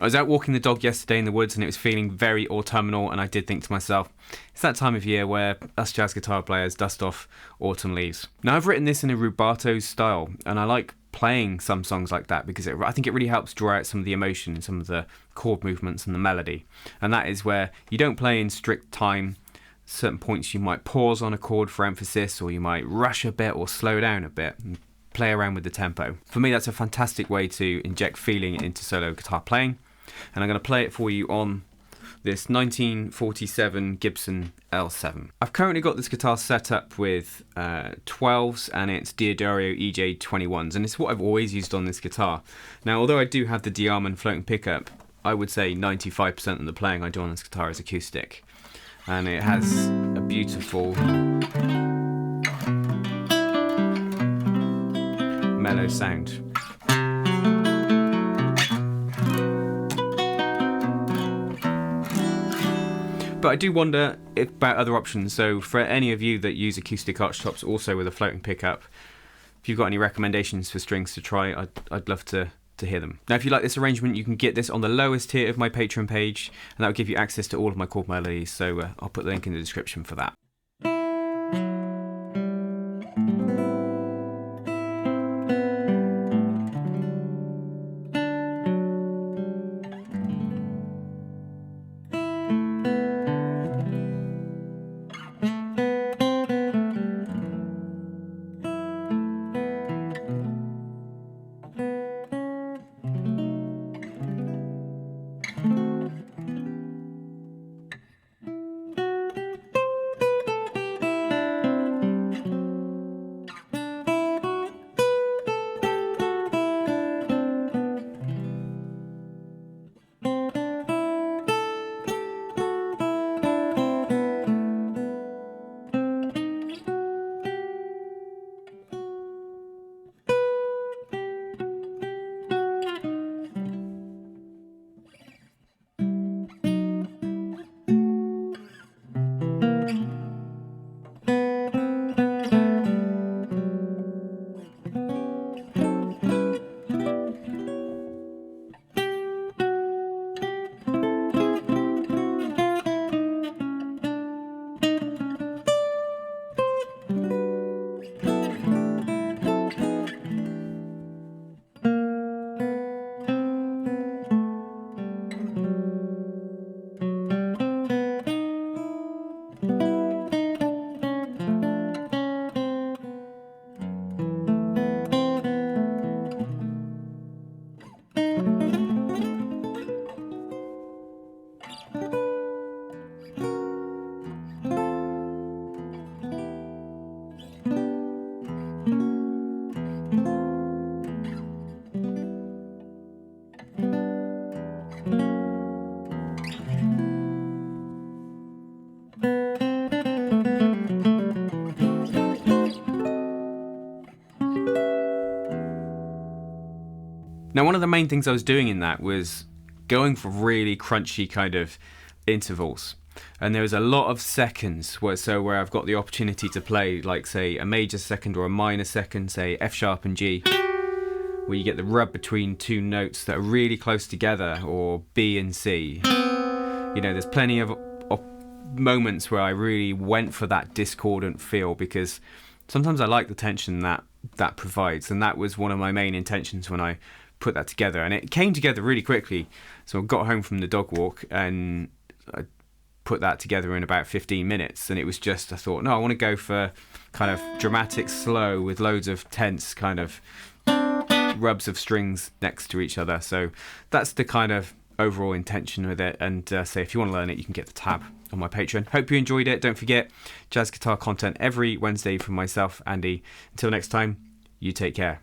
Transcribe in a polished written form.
I was out walking the dog yesterday in the woods and it was feeling very autumnal, and I did think to myself, it's that time of year where us jazz guitar players dust off autumn leaves. Now, I've written this in a rubato style, and I like playing some songs like that because I think it really helps draw out some of the emotion and some of the chord movements and the melody. And that is where you don't play in strict time. Certain points you might pause on a chord for emphasis, or you might rush a bit or slow down a bit and play around with the tempo. For me, that's a fantastic way to inject feeling into solo guitar playing. And I'm going to play it for you on this 1947 Gibson L7. I've currently got this guitar set up with 12s, and it's D'Addario EJ21s, and it's what I've always used on this guitar. Now, although I do have the Diamond floating pickup, I would say 95% of the playing I do on this guitar is acoustic. And it has a beautiful mellow sound. But I do wonder about other options. So for any of you that use acoustic archtops also with a floating pickup, if you've got any recommendations for strings to try, I'd love to hear them. Now, if you like this arrangement, you can get this on the lowest tier of my Patreon page, and that will give you access to all of my chord melodies. So I'll put the link in the description for that. Now, one of the main things I was doing in that was going for really crunchy kind of intervals. And there was a lot of seconds where I've got the opportunity to play, like, say, a major second or a minor second, say F sharp and G, where you get the rub between two notes that are really close together, or B and C. You know, there's plenty of moments where I really went for that discordant feel, because sometimes I like the tension that provides, and that was one of my main intentions when I put that together, and it came together really quickly. So I got home from the dog walk and I put that together in about 15 minutes, and it was just, I thought, no, I want to go for kind of dramatic slow with loads of tense kind of rubs of strings next to each other. So that's the kind of overall intention with it. And say, if you want to learn it, you can get the tab on my Patreon. Hope you enjoyed it. Don't forget, jazz guitar content every Wednesday from myself, Andy. Until next time, you take care.